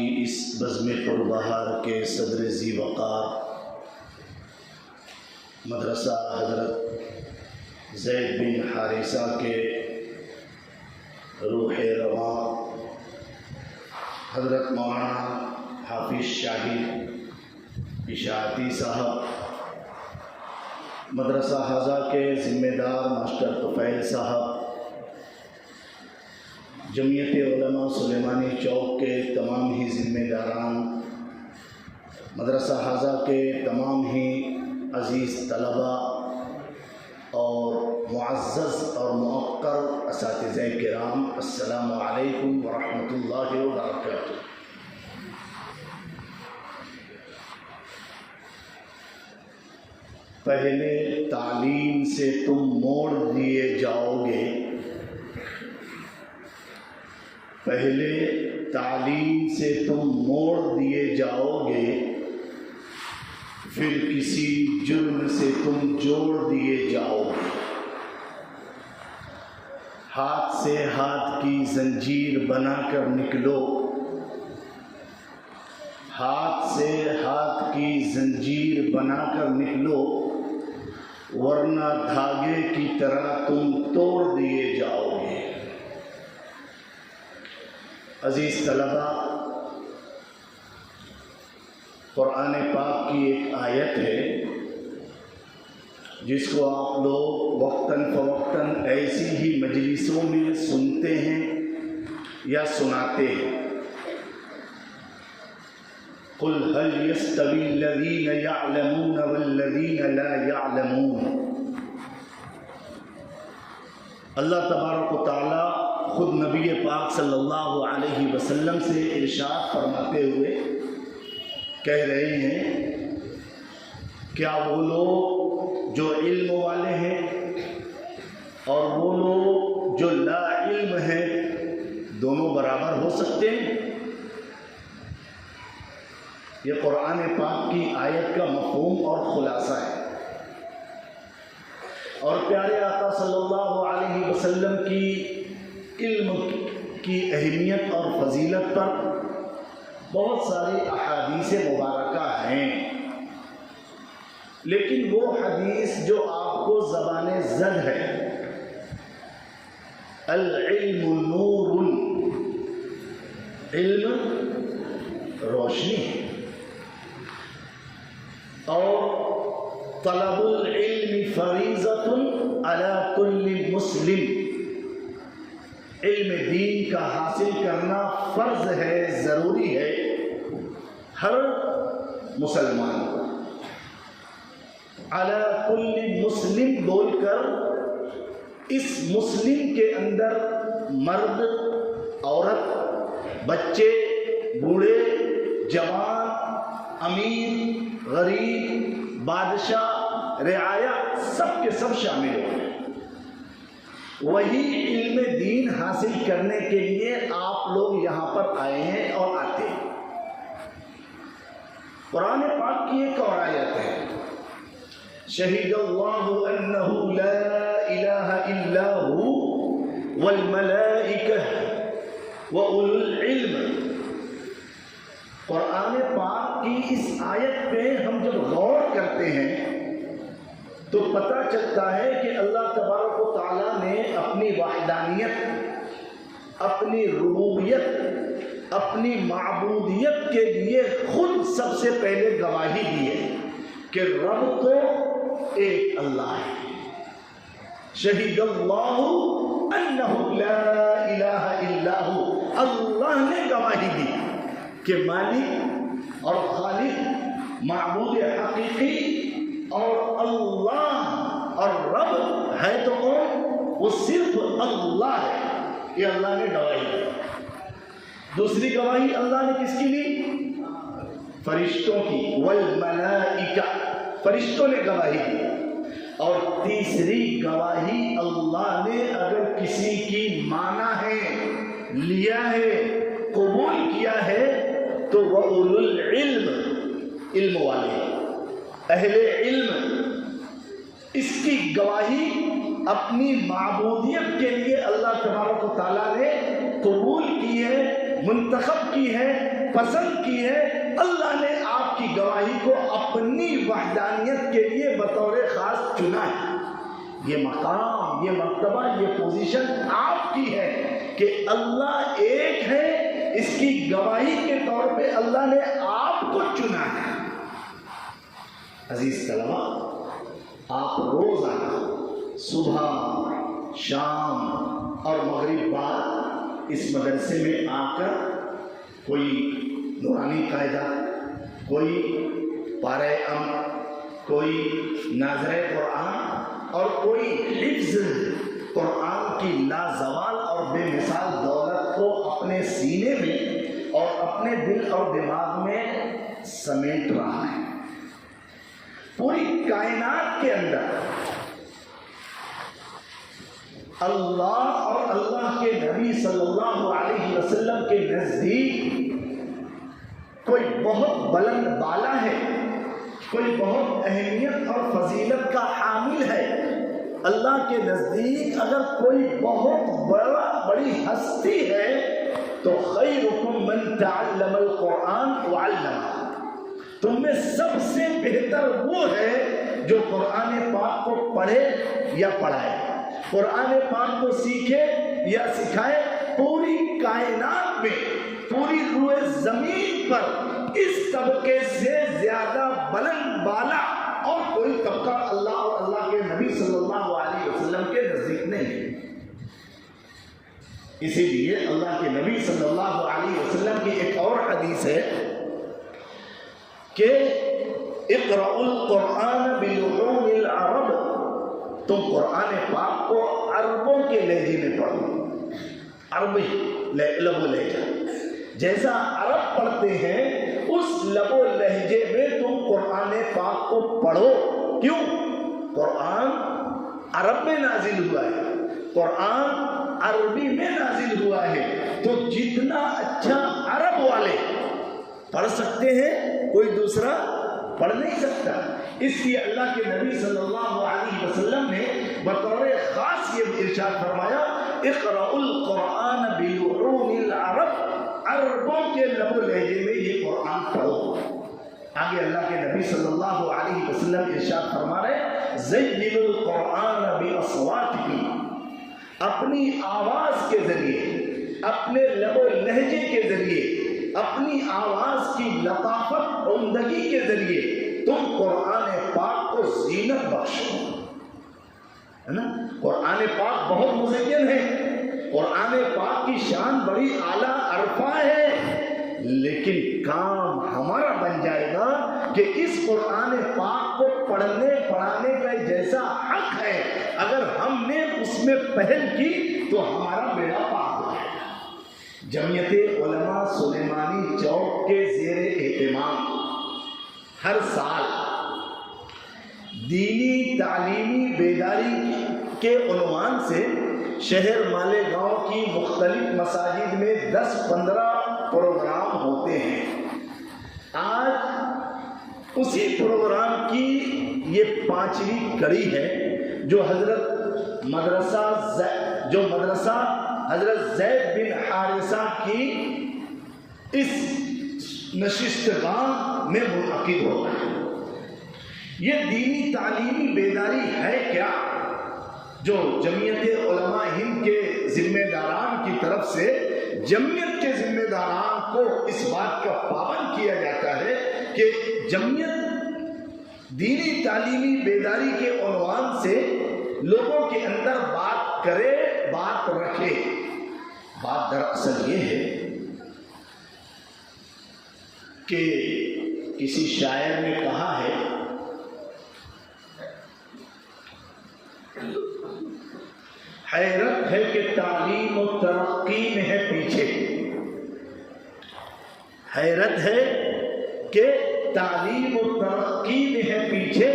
کی اس بزم پربہار کے صدر ذی وقار مدرسہ حضرت زید بن حارثہ کے روح رواں حضرت مولانا حافظ شاہد اشاعتی صاحب، مدرسہ حضا کے ذمہ دار ماسٹر طفیل صاحب، جمعیت علماء سلیمانی چوک کے تمام ہی ذمہ داران، مدرسہ حضا کے تمام ہی عزیز طلباء اور معزز اور موقر اساتذہ کرام، السلام علیکم ورحمۃ اللہ وبرکاتہ۔ پہلے تعلیم سے تم موڑ دیے جاؤ گے، پہلے تعلیم سے تم موڑ دیے جاؤ گے، پھر کسی جرم سے تم جوڑ دیے جاؤ گے۔ ہاتھ سے ہاتھ کی زنجیر بنا کر نکلو، ہاتھ سے ہاتھ کی زنجیر بنا کر نکلو، ورنہ دھاگے کی طرح تم توڑ دیے جاؤ گے۔ عزیز طلباء، قرآن پاک کی ایک آیت ہے جس کو آپ لوگ وقتاً فوقتاً ایسی ہی مجلسوں میں سنتے ہیں یا سناتے ہیں۔ قُلْ هَلْ يَسْتَوِي الَّذِينَ يَعْلَمُونَ وَالَّذِينَ لَا يَعْلَمُونَ۔ اللہ تبارک و تعالی خود نبی پاک صلی اللہ علیہ وسلم سے ارشاد فرماتے ہوئے کہہ رہے ہیں، کیا وہ لوگ جو علم والے ہیں اور وہ لوگ جو لا علم ہیں دونوں برابر ہو سکتے ہیں؟ یہ قرآن پاک کی آیت کا مفہوم اور خلاصہ ہے۔ اور پیارے آقا صلی اللہ علیہ وسلم کی علم کی اہمیت اور فضیلت پر بہت ساری احادیث مبارکہ ہیں، لیکن وہ حدیث جو آپ کو زبان زد ہے، العلم نور، علم روشنی ہے، اور طلب العلم فریضۃ علی کل مسلم، علم دین کا حاصل کرنا فرض ہے، ضروری ہے ہر مسلمان کو۔ علی کل مسلم بول کر اس مسلم کے اندر مرد، عورت، بچے، بوڑھے، جوان، امیر، غریب، بادشاہ، رعایا، سب کے سب شامل ہو گئے۔ وہی علم دین حاصل کرنے کے لیے آپ لوگ یہاں پر آئے ہیں اور آتے ہیں۔ قرآن پاک کی ایک اور آیت ہے، شہید اللہ انہ لا الہ الا ہو والملائکہ واولو العلم۔ قرآن پاک کی اس آیت پہ ہم جب غور کرتے ہیں تو پتہ چلتا ہے کہ اللہ تبارک و تعالیٰ نے اپنی وحدانیت، اپنی ربوبیت، اپنی معبودیت کے لیے خود سب سے پہلے گواہی دی ہے کہ رب تو ایک اللہ ہے۔ شہید اللہ انہ لا الہ الا ہو، اللہ نے گواہی دی کہ مالک اور خالق، معبود حقیقی اور اللہ اور رب ہے تو کون؟ وہ صرف اللہ ہے۔ یہ اللہ نے گواہی دی۔ دوسری گواہی اللہ نے کس کی دی؟ فرشتوں کی، والملائکہ، فرشتوں نے گواہی دی۔ اور تیسری گواہی اللہ نے اگر کسی کی مانا ہے، لیا ہے، قبول کیا ہے تو وہ اولو العلم، علم والے، اہل علم، اس کی گواہی اپنی معبودیت کے لیے اللہ تبارک و تعالیٰ نے قبول کی ہے، منتخب کی ہے، پسند کی ہے، اللہ نے آپ کی گواہی کو اپنی وحدانیت کے لیے بطور خاص چنا ہے۔ یہ مقام، یہ مرتبہ، یہ پوزیشن آپ کی ہے کہ اللہ ایک ہے، اس کی گواہی کے طور پہ اللہ نے آپ کو چنا ہے۔ عزیز طلبہ، آپ روزانہ صبح، شام اور مغرب بعد اس مدرسے میں آ کر کوئی نورانی قاعدہ، کوئی پارہ امر، کوئی ناظر قرآن اور کوئی حفظ قرآن کی لازوال اور بے مثال دولت کو اپنے سینے میں اور اپنے دل اور دماغ میں سمیٹ رہا ہے۔ پوری کائنات کے اندر اللہ اور اللہ کے نبی صلی اللہ علیہ وسلم کے نزدیک کوئی بہت بلند بالا ہے، کوئی بہت اہمیت اور فضیلت کا حامل ہے۔ اللہ کے نزدیک اگر کوئی بہت بڑی ہستی ہے تو خیرکم من تعلم القرآن وعلمہ، تم میں سب سے بہتر وہ ہے جو قرآن پاک کو پڑھے یا پڑھائے، قرآن پاک کو سیکھے یا سکھائے۔ پوری کائنات میں، پوری روئے زمین پر اس طبقے سے زیادہ بلند بالا اور کوئی طبقہ اللہ اور اللہ کے نبی صلی اللہ علیہ وسلم کے نزدیک نہیں ہے۔ اسی لیے اللہ کے نبی صلی اللہ علیہ وسلم کی ایک اور حدیث ہے کہ اقرأوا القرآن بلحون العرب، تم قرآن پاک کو عربوں کے لہجے میں پڑھو۔ عربی لب و لہجہ جیسا عرب پڑھتے ہیں اس لب و لہجے میں تم قرآن پاک کو پڑھو۔ کیوں؟ قرآن عرب میں نازل ہوا ہے، قرآن عربی میں نازل ہوا ہے، تو جتنا اچھا عرب والے پڑھ سکتے ہیں کوئی دوسرا پڑھ نہیں سکتا۔ اس لیے اللہ کے نبی صلی اللہ علیہ وسلم نے بطور خاص یہ ارشاد فرمایا اقرأوا القرآن بلحون العرب، عربوں کے لب و لہجے میں یہ قرآن پڑھو۔ آگے اللہ کے نبی صلی اللہ علیہ وسلم ارشاد فرما رہے زینوا القرآن باصواتکم، اپنی آواز کے ذریعے، اپنے لب و لہجے کے ذریعے، اپنی آواز کی لطافت عمدگی کے ذریعے تم قرآن پاک کو زینت بخشو، ہے نا؟ قرآن پاک بہت مزین ہے، قرآن پاک کی شان بڑی اعلیٰ عرفہ ہے، لیکن کام ہمارا بن جائے گا کہ اس قرآن پاک کو پڑھنے پڑھانے کا جیسا حق ہے اگر ہم نے اس میں پہل کی تو ہمارا بیڑا پاک ہو جائے گا۔ جمعیت علماء سلیمانی چوک کے زیر اہتمام ہر سال دینی تعلیمی بیداری کے عنوان سے شہر مالیگاؤں کی مختلف مساجد میں 10-15 پروگرام ہوتے ہیں۔ آج اسی پروگرام کی یہ 5ویں کڑی ہے جو مدرسہ حضرت زید بن حارثہ کی اس نشستگاہ میں منعقد ہوگا۔ یہ دینی تعلیمی بیداری ہے کیا جو جمعیت علماء ہند کے ذمہ داران کی طرف سے جمعیت کے ذمہ داران کو اس بات کا پابند کیا جاتا ہے کہ جمعیت دینی تعلیمی بیداری کے عنوان سے لوگوں کے اندر بات کرے، بات رکھے۔ بات دراصل یہ ہے کہ کسی شاعر نے کہا ہے حیرت ہے کہ تعلیم و ترقی میں ہے پیچھے، حیرت ہے کہ تعلیم و ترقی میں ہے پیچھے،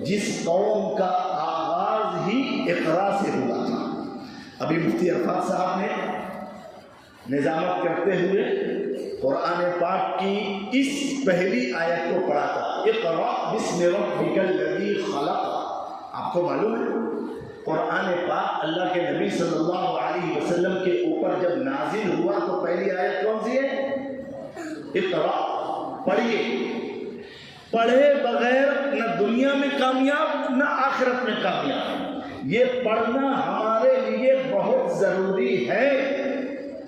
جس قوم کا آغاز ہی اقرا سے ہوا تھا۔ ابھی مفتی عرفات صاحب نے نظامت کرتے ہوئے قرآن پاک کی اس پہلی آیت کو پڑھا تھا اقرأ بسم ربک الذی خلق۔ آپ کو معلوم ہے قرآن پاک اللہ کے نبی صلی اللہ علیہ وسلم کے اوپر جب نازل ہوا تو پہلی آیت کون سی ہے؟ اقرا، پڑھیے. پڑھے بغیر نہ دنیا میں کامیاب نہ آخرت میں کامیاب. یہ پڑھنا ہمارے لیے بہت ضروری ہے.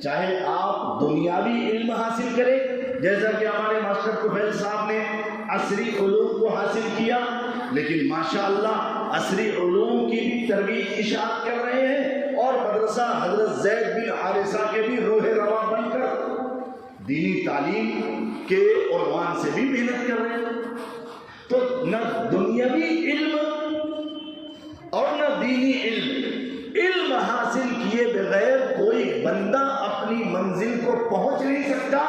چاہے آپ دنیاوی علم حاصل کریں، جیسا کہ ہمارے ماسٹر طفیل صاحب نے عصری علوم کو حاصل کیا، لیکن ماشاءاللہ عصری علوم کی بھی ترویج اشاعت کر رہے ہیں، اور مدرسہ حضرت زید بن حارثہ کے بھی روح رواں بن کر دینی تعلیم کے عنوان سے بھی محنت کر رہے ہیں. تو نہ دنیاوی علم اور نہ دینی علم حاصل کیے بغیر کوئی بندہ اپنی منزل کو پہنچ نہیں سکتا.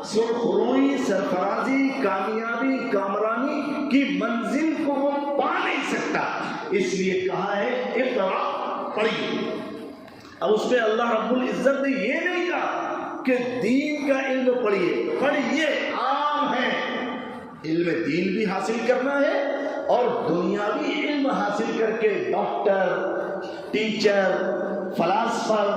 سرخروئی، سرفرازی، کامیابی، کامرانی کی منزل کو وہ پا نہیں سکتا. اس لیے کہا ہے اقرا، پڑھیے. اب اس پہ اللہ رب العزت نے یہ نہیں کہا کہ دین کا علم پڑھیے. پڑھیے عام ہے، علم دین بھی حاصل کرنا ہے اور دنیاوی علم حاصل کر کے ڈاکٹر، ٹیچر، فلاسفر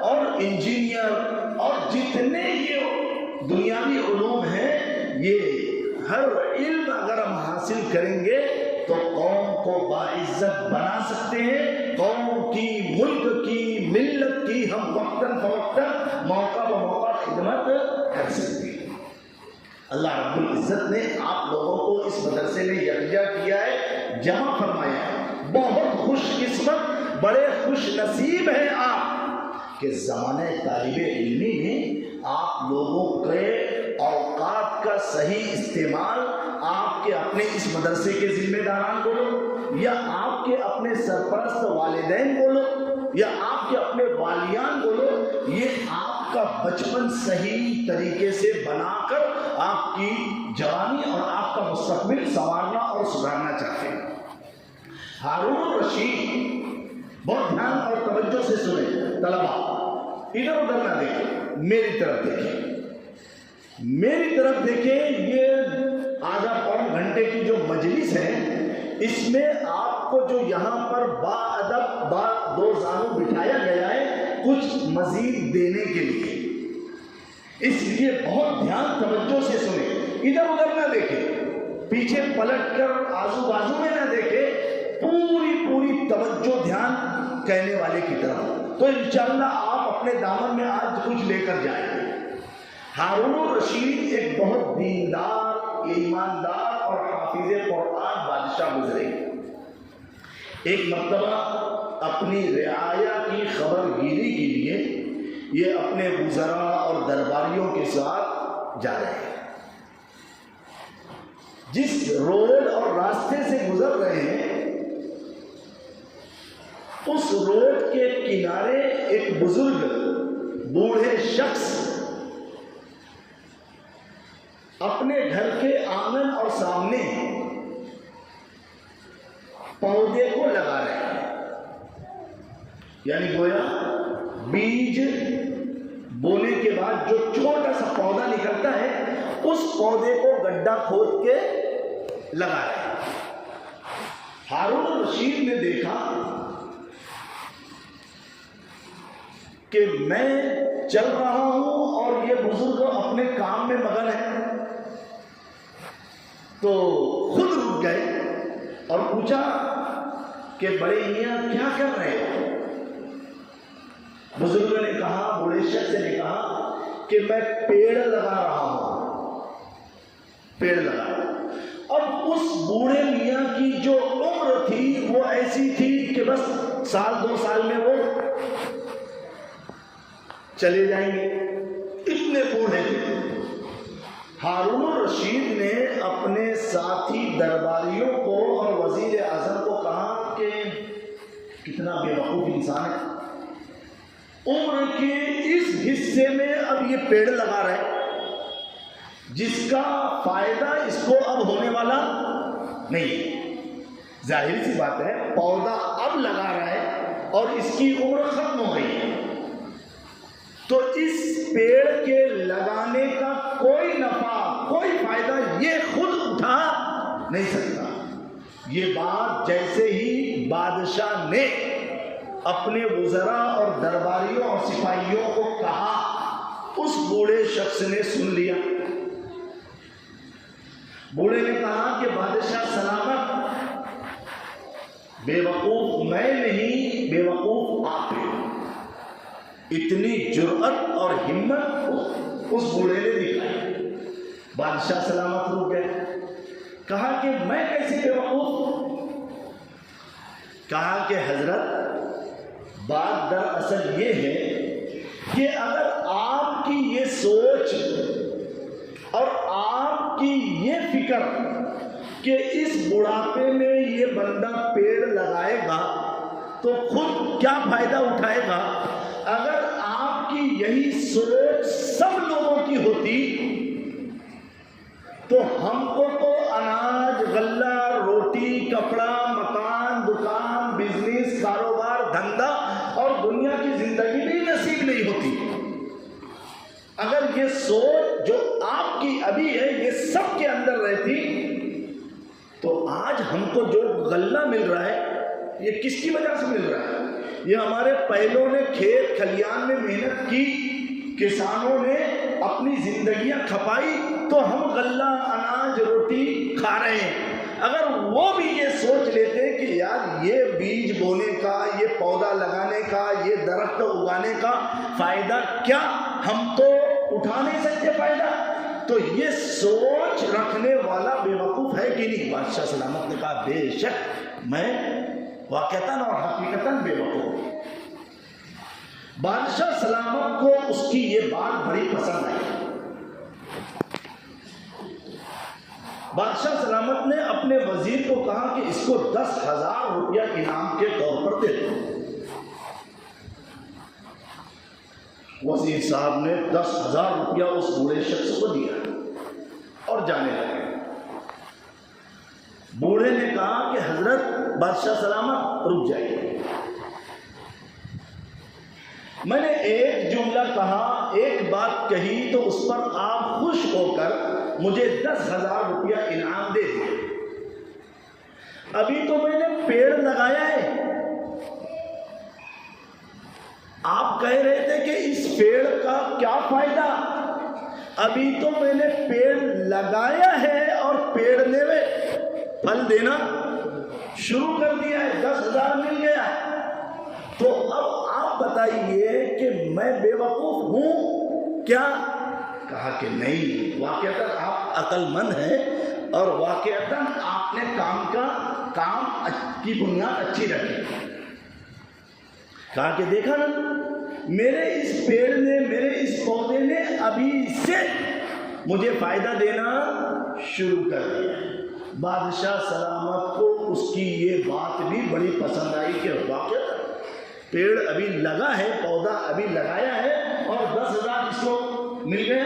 اور انجینئر اور جتنے یہ دنیاوی علوم ہیں، یہ ہر علم اگر ہم حاصل کریں گے تو قوم کو باعزت بنا سکتے ہیں. قوم کی، ملک کی، ملت کی ہم وقتاً فوقتاً موقع بموقع خدمت کر سکتے ہیں. اللہ رب العزت نے آپ لوگوں کو اس مدرسے میں یکجا کیا ہے، جمع فرمایا ہے. بہت خوش قسمت، بڑے خوش نصیب ہیں آپ کہ زمانہ طالب علمی میں آپ لوگوں کے اوقات کا صحیح استعمال آپ کے اپنے اس مدرسے کے ذمہ داران بولو، یا آپ کے اپنے سرپرست والدین بولو، یا آپ کے اپنے والیان بولو، یہ آپ کا بچپن صحیح طریقے سے بنا کر آپ کی جوانی اور آپ کا مستقبل سنوارنا اور سدھارنا چاہتے ہیں. ہارون رشید، بہت دھیان اور توجہ سے سنیں طلبا، ادھر ادھر نہ دیکھیں، میری طرف دیکھیں، میری طرف دیکھیں. یہ آدھا پون گھنٹے کی جو مجلس ہے، اس میں آپ کو جو یہاں پر با ادب با دو زانو بٹھایا گیا ہے کچھ مزید دینے کے لیے. اس لیے بہت دھیان توجہ سے سنیں، ادھر ادھر نہ دیکھیں، پیچھے پلٹ کر آزو بازو میں نہ دیکھیں، پوری توجہ دھیان کہنے والے کی طرف. تو انشاءاللہ آپ اپنے دامن میں آج کچھ لے کر جائیں گے. ہارون الرشید ایک بہت دیندار، ایماندار اور حافظ قرآن بادشاہ گزرے. ایک مرتبہ اپنی رعایا کی خبر گیری کے لیے یہ اپنے وزراء اور درباریوں کے ساتھ جا رہے ہیں. جس روڈ اور راستے سے گزر رہے ہیں، اس روڈ کے کنارے ایک بزرگ بوڑھے شخص اپنے گھر کے آنگن اور سامنے پودے کو لگا رہے ہیں. یعنی گویا بیج بونے کے بعد جو چھوٹا سا پودا نکلتا ہے، اس پودے کو گڈھا کھود کے لگا رہے ہیں. ہارون الرشید نے دیکھا کہ میں چل رہا ہوں اور یہ بزرگ اپنے کام میں مگن ہے، تو خود رک گئے اور پوچھا کہ بڑے میاں کیا کر رہے ہیں؟ بزرگوں نے کہا، بوڑھے شخص نے کہا کہ میں پیڑ لگا رہا ہوں، پیڑ لگا رہا ہوں. اب اس بوڑھے میاں کی جو عمر تھی وہ ایسی تھی کہ بس سال 2 سال میں وہ چلے جائیں گے، اتنے بوڑھے تھے. ہارون الرشید نے اپنے ساتھی درباریوں کو اور وزیر اعظم کو کہا کہ کتنا بے وقوف انسان ہے، عمر کے اس حصے میں اب یہ پیڑ لگا رہا ہے جس کا فائدہ اس کو اب ہونے والا نہیں. ظاہر سی بات ہے، پودا اب لگا رہا ہے اور اس کی عمر ختم ہو گئی ہے، تو اس پیڑ کے لگانے کا کوئی نفع، کوئی فائدہ یہ خود اٹھا نہیں سکتا. یہ بات جیسے ہی بادشاہ نے اپنے وزراء اور درباریوں اور سپاہیوں کو کہا اس بوڑھے شخص نے سن لیا. بوڑھے نے کہا کہ بادشاہ سلامت، بے وقوف میں نہیں، بے وقوف آپ ہیں. اتنی جرأت اور ہمت اس بوڑھے نے دکھائی. بادشاہ سلامت رک گئے. کہا کہ میں کیسے بے وقوف؟ کہا کہ حضرت بات دراصل یہ ہے کہ اگر آپ کی یہ سوچ اور آپ کی یہ فکر کہ اس بڑھاپے میں یہ بندہ پیڑ لگائے گا تو خود کیا فائدہ اٹھائے گا، اگر آپ کی یہی سوچ سب لوگوں کی ہوتی تو ہم کو تو اناج، غلہ، روٹی، کپڑا، مکان، دکان، بزنس، کاروبار، دھندا اور دنیا کی زندگی بھی نصیب نہیں ہوتی. اگر یہ سوچ جو آپ کی ابھی ہے یہ سب کے اندر رہتی تو آج ہم کو جو غلہ مل رہا ہے یہ کس کی وجہ سے مل رہا ہے؟ یہ ہمارے پہلوں نے کھیت کھلیان میں محنت کی، کسانوں نے اپنی زندگیاں کھپائی تو ہم غلہ، اناج، روٹی کھا رہے ہیں. اگر وہ بھی یہ سوچ لیتے کہ یار یہ بیج بونے کا، یہ پودا لگانے کا، یہ درخت اگانے کا فائدہ کیا ہم تو اٹھا نہیں سکتے فائدہ، تو یہ سوچ رکھنے والا بے وقوف ہے کہ نہیں؟ بادشاہ سلامت نے کہا بے شک میں واقعتاً اور حقیقتاً بے وقوف. بادشاہ سلامت کو اس کی یہ بات بڑی پسند آئی. بادشاہ سلامت نے اپنے وزیر کو کہا کہ اس کو 10,000 روپیہ انعام کے طور پر دے دو. وزیر صاحب نے 10,000 روپیہ اس بوڑھے شخص کو دیا اور جانے لگے. بوڑھے نے کہا کہ حضرت بادشاہ سلامت رک جائیے، میں نے ایک جملہ کہا، ایک بات کہی تو اس پر آپ خوش ہو کر مجھے 10,000 روپیہ انعام دے دیے. ابھی تو میں نے پیڑ لگایا ہے، آپ کہہ رہے تھے کہ اس پیڑ کا کیا فائدہ، ابھی تو میں نے پیڑ لگایا ہے اور پیڑ نے پھل دینا شروع کر دیا ہے، 10,000 مل گیا. تو اب آپ بتائیے کہ میں بے وقوف ہوں کیا؟ کہا کہ نہیں، واقعتاً آپ عقل مند ہیں اور واقعتاً آپ نے کام کی بنیاد اچھی رکھی. کہا کہ دیکھا نا، میرے اس پیڑ نے، میرے اس پودے نے ابھی سے مجھے فائدہ دینا شروع کر دیا. بادشاہ سلامت کو اس کی یہ بات بھی بڑی پسند آئی کہ واقعتاً پیڑ ابھی لگا ہے، پودا ابھی لگایا ہے اور 10,000 اس کو مل گیا.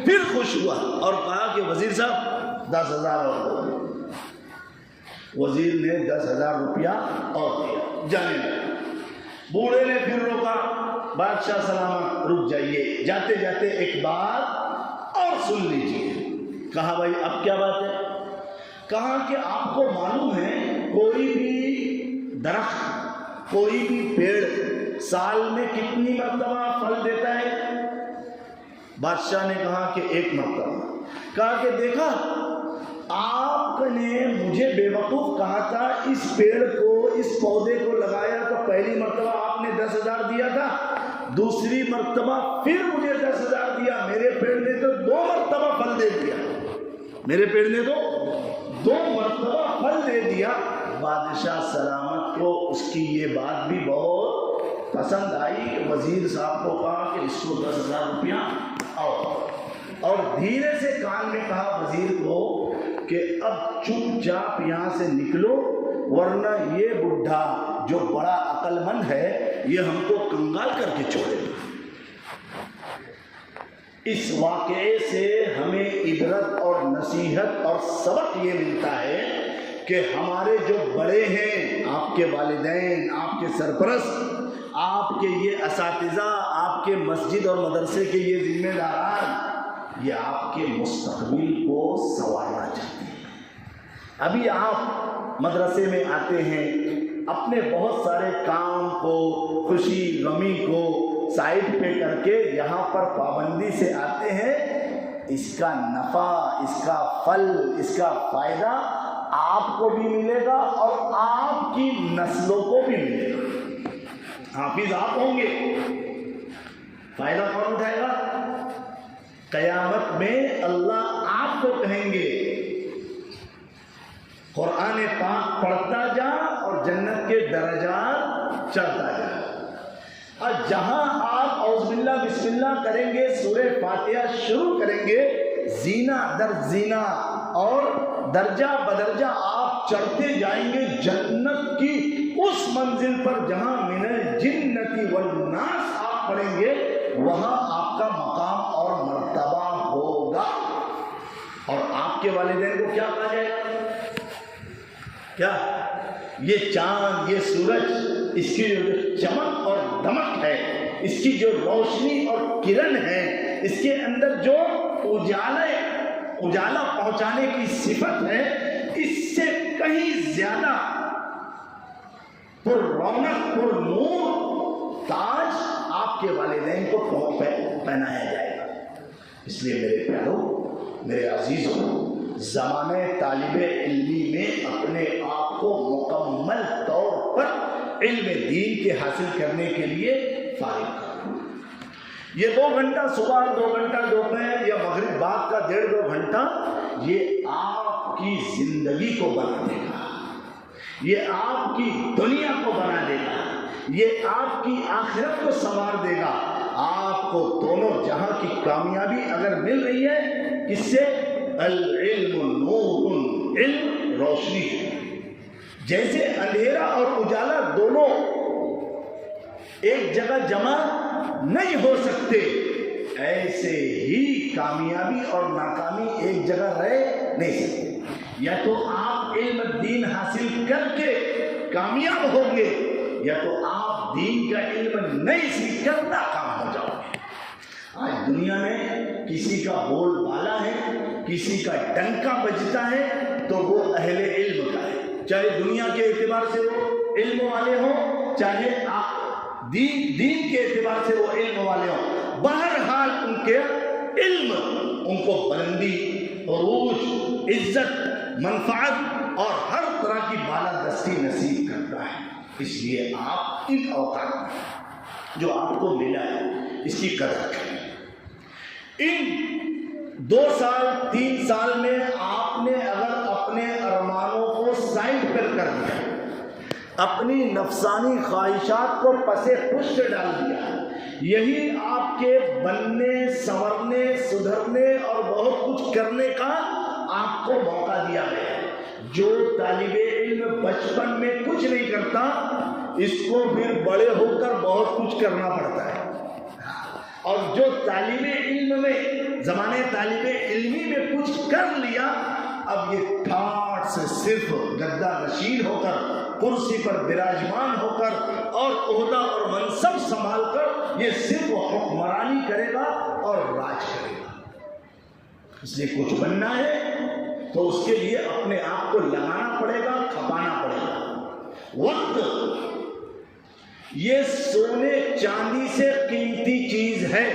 پھر خوش ہوا اور کہا کہ وزیر صاحب 10,000 اور دو. وزیر نے 10,000 روپیہ اور دیا، جانے لگا. بوڑھے نے پھر روکا، بادشاہ سلامت رک جائیے، جاتے جاتے ایک بات اور سن لیجیے. کہا بھائی اب کیا بات ہے؟ کہا کہ آپ کو معلوم ہے کوئی بھی درخت، کوئی بھی پیڑ سال میں کتنی مرتبہ پھل دیتا ہے؟ بادشاہ نے کہا کہ 1 مرتبہ. کہا کہ دیکھا، آپ نے مجھے بے وقوف کہا تھا، اس پیڑ کو، اس پودے کو لگایا تو پہلی مرتبہ آپ نے 10,000 دیا تھا، دوسری مرتبہ پھر مجھے 10,000 دیا. میرے پیڑ نے تو 2 مرتبہ پھل دے دیا، میرے پیڑ نے تو 2 مرتبہ پھل دے دیا. بادشاہ سلامت کو اس کی یہ بات بھی بہت پسند آئی کہ وزیر صاحب کو کہا کہ اس کو 10,000 روپیہ اور دھیرے سے کان میں کہا وزیر کو کہ اب چپ چاپ یہاں سے نکلو، ورنہ یہ بڈھا جو بڑا عقل مند ہے یہ ہم کو کنگال کر کے چھوڑے. اس واقعے سے ہمیں عبرت اور نصیحت اور سبق یہ ملتا ہے کہ ہمارے جو بڑے ہیں، آپ کے والدین، آپ کے سرپرست، آپ کے یہ اساتذہ، آپ کے مسجد اور مدرسے کے یہ ذمہ داران، یہ آپ کے مستقبل کو سنوارنا چاہتے ہیں. ابھی آپ مدرسے میں آتے ہیں، اپنے بہت سارے کام کو، خوشی غمی کو سائڈ پہ کر کے یہاں پر پابندی سے آتے ہیں، اس کا نفع، اس کا پھل، اس کا فائدہ آپ کو بھی ملے گا اور آپ کی نسلوں کو بھی ملے گا۔ حافظ آپ ہوں گے، فائدہ کون اٹھائے گا؟ قیامت میں اللہ آپ کو کہیں گے قرآن پاک پڑھتا جا اور جنت کے درجات چڑھتا جا۔ اور جہاں آپ اعوذ باللہ بسم اللہ کریں گے، سورہ فاتحہ شروع کریں گے، زینہ در زینہ اور درجہ بدرجہ آپ چڑھتے جائیں گے جنت کی اس منزل پر جہاں من الجنۃ والناس آپ پڑھیں گے، وہاں آپ کا مقام اور مرتبہ ہوگا۔ اور آپ کے والدین کو کیا کہا جائے گا؟ کیا یہ چاند، یہ سورج، اس کی جو چمک اور دمک ہے، اس کی جو روشنی اور کرن ہے، اس کے اندر جو اجالا پہنچانے کی صفت ہے، اس سے کہیں زیادہ پر رونق پر نور تاج آپ کے والدین کو پہنایا جائے گا۔ اس لیے میرے پیاروں، میرے عزیزوں، زمانے طالب علمی میں اپنے آپ کو مکمل طور پر علم دین کے حاصل کرنے کے لیے فارغ کرو۔ یہ 2 گھنٹہ صبح، 2 گھنٹہ دوپہر یا مغرب بعد کا 1.5-2 گھنٹہ، یہ آپ کی زندگی کو بنا دے گا، یہ آپ کی دنیا کو بنا دے گا، یہ آپ کی آخرت کو سنوار دے گا۔ آپ کو دونوں جہاں کی کامیابی اگر مل رہی ہے، کس سے؟ العلم نور، علم روشنی ہے۔ جیسے اندھیرا اور اجالا دونوں ایک جگہ جمع نہیں ہو سکتے، ایسے ہی کامیابی اور ناکامی ایک جگہ رہ نہیں سکتے۔ یا تو آپ علم دین حاصل کر کے کامیاب ہوں گے، یا تو آپ دین کا علم نہیں سیکھ کر ناکام ہو جاؤ گے۔ آج دنیا میں کسی کا بول بالا ہے، کسی کا ڈنکا بجتا ہے تو وہ اہل علم کا ہے، چاہے دنیا کے اعتبار سے وہ علم والے ہوں، چاہے دین کے اعتبار سے وہ علم والے ہوں، بہرحال ان کے علم ان کو بلندی، عروج، عزت، منفعت اور ہر طرح کی بالادستی نصیب کرتا ہے۔ اس لیے آپ ان اوقات میں جو آپ کو ملا ہے اس کی قدر کریں۔ ان 2 سال 3 سال میں آپ نے اگر اپنے ارمانوں کو سائڈ پر کر دیا، اپنی نفسانی خواہشات کو پسے پشت ڈال دیا، یہی آپ کے بننے، سنورنے، سدھرنے اور بہت کچھ کرنے کا آپ کو موقع دیا گیا ہے۔ جو طالب علم بچپن میں کچھ نہیں کرتا، اس کو پھر بڑے ہو کر بہت کچھ کرنا پڑتا ہے، اور جو طالب علم میں زمانے طالب علمی میں کچھ کر لیا، اب یہ ٹھاٹ سے صرف گدا نشین ہو کر، کرسی پر براجمان ہو کر اور عہدہ اور منصب سنبھال کر یہ صرف حکمرانی کرے گا اور راج کرے گا۔ اس لیے کچھ بننا ہے تو اس کے لیے اپنے آپ کو لگانا پڑے گا، کھپانا پڑے گا۔ وقت یہ سونے چاندی سے قیمتی چیز ہے۔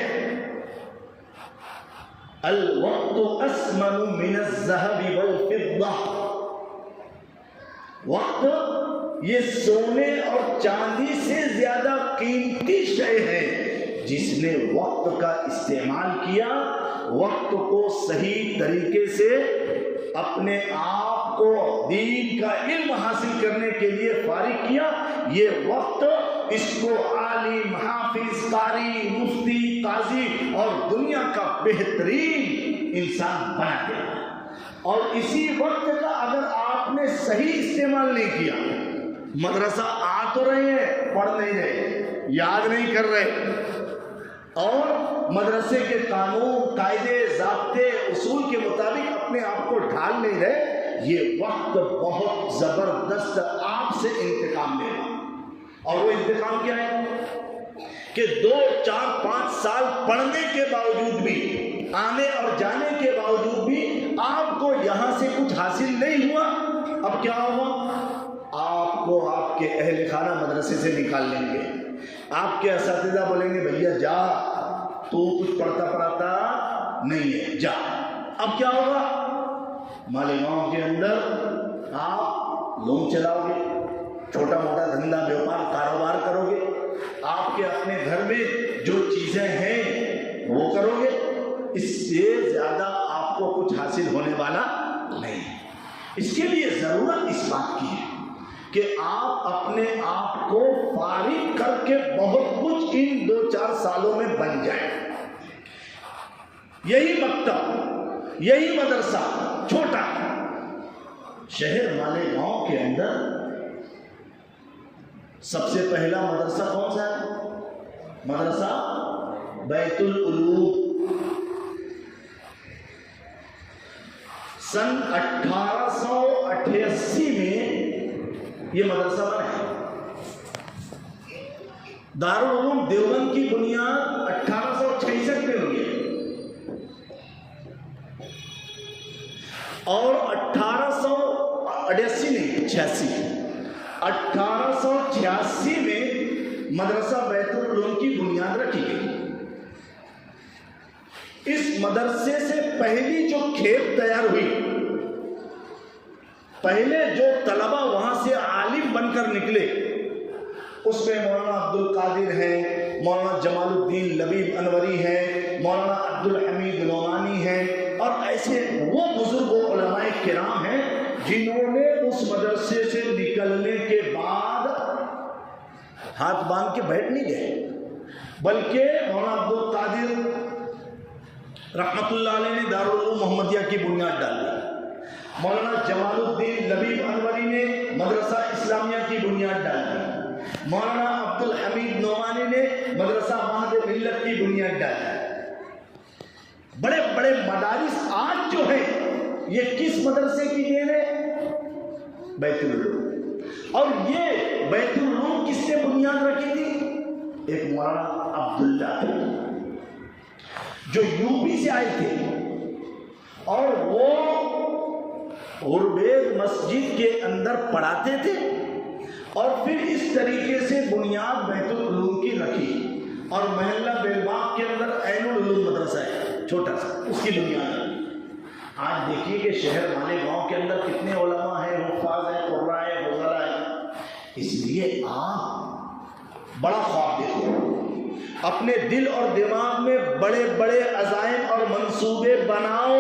الوقت اسمن من الذهب والفضة، وقت یہ سونے اور چاندی سے زیادہ قیمتی شے ہے۔ جس نے وقت کا استعمال کیا، وقت کو صحیح طریقے سے اپنے آپ کو دین کا علم حاصل کرنے کے لیے فارغ کیا، یہ وقت اس کو عالم، حافظ، قاری، مفتی، قاضی اور دنیا کا بہترین انسان بنا دیا۔ اور اسی وقت کا اگر آپ نے صحیح استعمال نہیں کیا، مدرسہ آ تو رہے ہیں، پڑھ نہیں رہے، یاد نہیں کر رہے، اور مدرسے کے قانون، قاعدے، ضابطے، اصول کے مطابق اپنے آپ کو ڈھال نہیں رہے، یہ وقت بہت زبردست آپ سے انتقام لے گا۔ اور وہ انتقام کیا ہے کہ 2، 4، 5 سال پڑھنے کے باوجود بھی، آنے اور جانے کے باوجود بھی آپ کو یہاں سے کچھ حاصل نہیں ہوا۔ اب کیا ہوا؟ آپ کو آپ کے اہل خانہ مدرسے سے نکال لیں گے، آپ کے اساتذہ بولیں گے بھیا جا، تو کچھ پڑھتا پڑھاتا نہیں ہے، جا۔ اب کیا ہوگا؟ مالیگاؤں کے اندر آپ لوگ چلاؤ گے، چھوٹا موٹا دھندا بیوپار کاروبار کرو گے، آپ کے اپنے گھر میں جو چیزیں ہیں وہ کرو گے، اس سے زیادہ آپ کو کچھ حاصل ہونے والا نہیں۔ اس کے لیے ضرورت اس بات کی ہے کہ آپ اپنے آپ کو فارغ کر کے بہت کچھ ان 2-4 سالوں میں بن جائیں۔ یہی مکتب، یہی مدرسہ چھوٹا شہر مالیگاؤں کے اندر سب سے پہلا مدرسہ کون سا ہے؟ مدرسہ بیت العلوم۔ سن 1888 میں یہ مدرسہ بنا ہے۔ دارالعلوم دیوبند کی بنیاد 1866 میں ہوئی ہے اور 1886 میں مدرسہ بیت العلوم کی بنیاد رکھی گئی۔ اس مدرسے سے پہلی جو کھیپ تیار ہوئی، پہلے جو طلبہ وہاں سے عالم بن کر نکلے، اس میں مولانا عبد القادر ہیں، مولانا جمال الدین لبیب انوری ہیں، مولانا عبد الحمید نعمانی ہیں، اور ایسے وہ بزرگ و علماء کرام ہیں جنہوں نے اس مدرسے سے نکلنے کے بعد ہاتھ باندھ کے بیٹھ نہیں گئے، بلکہ مولانا عبد القادر رحمت اللہ علیہ نے دارالعلوم محمدیہ کی بنیاد ڈال دی، مولانا جمال الدین لبیب انوری نے مدرسہ اسلامیہ کی بنیاد ڈال دی، مولانا عبد الحمید نعمانی نے مدرسہ مہد ملت کی بنیاد ڈال دی۔ بڑے بڑے مدارس آج جو ہیں یہ کس مدرسے کی دین ہے؟ بیت العلوم۔ اور یہ بیت العلوم کس نے بنیاد رکھی تھی؟ ایک مولانا عبداللہ تھے جو یو پی سے آئے تھے، اور وہ غربیز مسجد کے اندر پڑھاتے تھے، اور پھر اس طریقے سے بنیاد بیت العلوم کی رکھی، اور محلہ بیلباغ کے اندر عین العلوم مدرسہ ہے چھوٹا سا، اس کی بنیاد رکھی۔ آج دیکھیے کہ شہر مالیگاؤں کے اندر کتنے علماء ہیں، حفاظ ہیں، قراء ہیں، فضلاء ہیں۔ اس لیے آپ بڑا خواب دیکھو، اپنے دل اور دماغ میں بڑے بڑے عزائم اور منصوبے بناؤ۔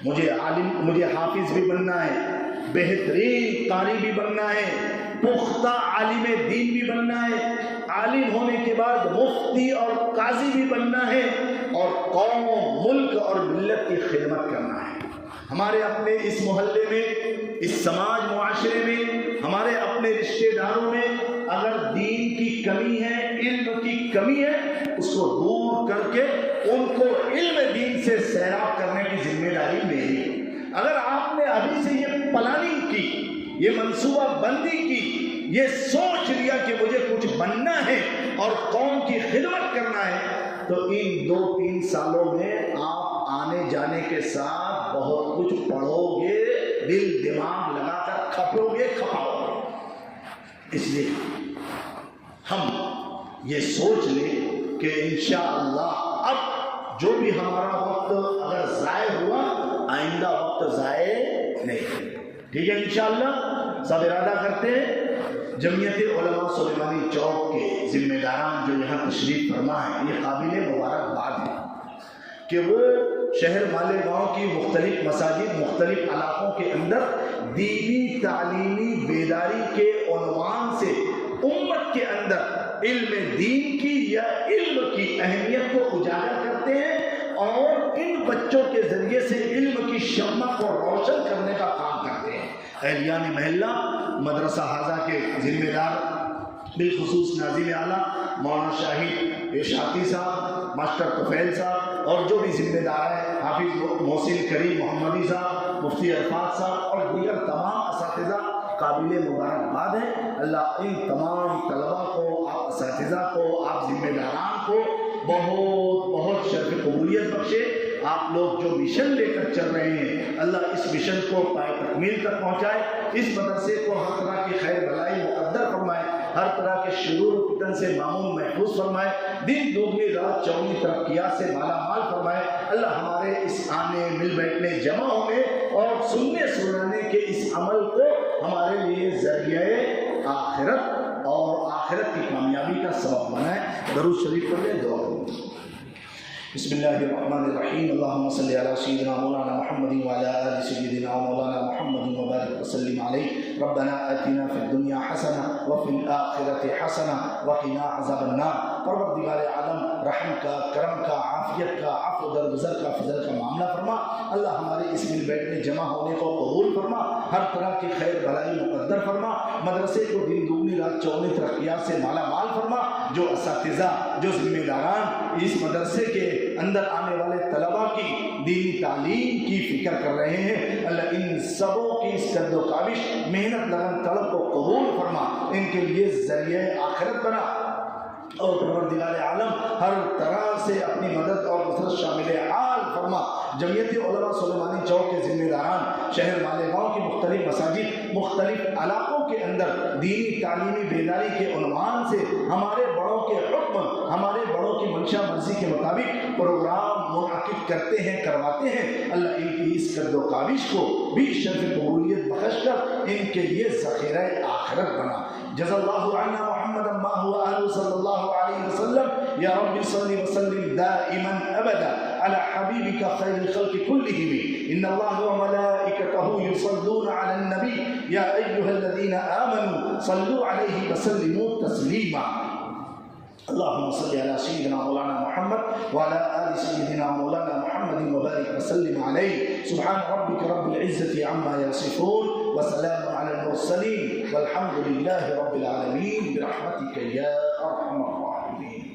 مجھے عالم، مجھے حافظ بھی بننا ہے، بہترین قاری بھی بننا ہے، پختہ عالم دین بھی بننا ہے، عالم ہونے کے بعد مفتی اور قاضی بھی بننا ہے، اور قوم، ملک اور ملت کی خدمت کرنا ہے۔ ہمارے اپنے اس محلے میں، اس سماج معاشرے میں، ہمارے اپنے رشتہ داروں میں اگر دین کی کمی ہے، علم کی کمی ہے، اس کو دور کر کے ان کو علم دین سے سیراب کرنے کی ذمہ داری میری ہے۔ اگر آپ نے ابھی سے یہ پلاننگ کی، یہ منصوبہ بندی کی، یہ سوچ لیا کہ مجھے کچھ بننا ہے اور قوم کی خدمت کرنا ہے، تو ان 2-3 سالوں میں آپ آنے جانے کے ساتھ بہت کچھ پڑھو گے، دل دماغ لگا کر کھپو گے، کھپاؤ گے۔ اس لیے ہم یہ سوچ لیں کہ انشاءاللہ اب جو بھی ہمارا وقت اگر ضائع ہوا، آئندہ وقت ضائع نہیں۔ ٹھیک ہے، انشاءاللہ سب ارادہ کرتے ہیں۔ جمعیت علماء سلیمانی چوک کے ذمہ داران جو یہاں تشریف فرما ہے، یہ قابل مبارکباد ہے کہ وہ شہر مالیگاؤں کی مختلف مساجد، مختلف علاقوں کے اندر دینی تعلیمی بیداری کے عنوان سے امت کے اندر علم دین کی یا علم کی اہمیت کو اجاگر کرتے ہیں، اور ان بچوں کے ذریعے سے علم کی شمع کو روشن کرنے کا کام کرتے ہیں۔ اہلیان محلہ مدرسہ حاضہ کے ذمہ دار، بالخصوص ناظم اعلیٰ مولانا شاہد ارشادی صاحب، ماسٹر طفیل صاحب، اور جو بھی ذمہ دار ہے، حافظ محسن کریم محمدی صاحب، مفتی عرفات صاحب، اور دیگر تمام اساتذہ، قابل مبارکباد ہے۔ اللہ ان تمام طلباء کو، آپ اساتذہ کو، آپ ذمہ داران کو بہت بہت شرف قبولیت بخشے۔ آپ لوگ جو مشن لے کر چل رہے ہیں، اللہ اس مشن کو پائے تکمیل تک پہنچائے، اس مدرسے کو ہر طرح کی خیر بھلائی مقدر فرمائے، ہر طرح کے کے شرور و فتن سے معمون محفوظ فرمائے، دن دگنی رات چوگنی ترقیات سے مالا مال فرمائے۔ اللہ ہمارے اس آنے مل بیٹھنے جمع ہونے اور سننے سنانے کے اس عمل کو ہمارے لیے ذریعہ آخرت اور آخرت کی کامیابی کا سبب بنائے۔ درود شریف پڑھ لیں، دعا کریں۔ بسم اللہ الرحمن الرحیم، اللہم صلی علی سیدنا مولانا محمد وعلی آل سیدنا مولانا محمد وبارک وسلم علیہ۔ ربنا آتنا فی الدنیا حسنہ وفی الآخرۃ حسنہ وقنا عذاب النار۔ پروردگار عالم رحم کا، کرم کا، عافیت کا، عفو درگزر کا، فضل کا معاملہ فرما۔ اللہ ہمارے اس مل بیٹھنے جمع ہونے کو قبول فرما، ہر طرح کی خیر بھلائی مقدر فرما، مدرسے کو دن دگنی رات چوگنی ترقیات سے مالا مال فرما۔ جو اساتذہ، جو ذمہ داران اس مدرسے کے اندر آنے والے طلباء کی دینی تعلیم کی فکر کر رہے ہیں، اللہ ان سبوں کی اس قد و کاوش، محنت، لگن، طلب کو قبول فرما، ان کے لیے ذریعہ آخرت بنا، اور پروردگار عالم ہر طرح سے اپنی مدد اور نصرت شامل حال فرما۔ جمعیت علماء سلیمانی چوک کے ذمہ داران، شہر مالیگاؤں کی مختلف مساجد، مختلف علاقوں کے اندر دینی تعلیمی بیداری کے عنوان سے ہمارے بڑوں کے حکم، ہمارے بڑوں کی منشا مرضی کے مطابق پروگرام منعقد کرتے ہیں، کرواتے ہیں۔ اللہ ان کی اس قد و کاوش کو بھی شرف قبولیت بخش کر ان کے لیے ذخیرہ آخرت بنا۔ جزا اللہ عنا محمدا ما هو آل صلی اللہ علیہ وسلم۔ یا رب صلی وسلم دائما ابدا على حبیبک خیر الخلق كلهم ان اللہ وملائکته یصلون علی النبی یا ایها الذین آمنوا صلوا علیہ وسلموا تسلیما۔ اللهم صل على سيدنا مولانا محمد وعلى آل سيدنا مولانا محمد وبارك وسلم عليه۔ سبحان ربك رب العزة عما يصفون وسلام على المرسلين والحمد لله رب العالمين برحمتك يا أرحم الراحمين۔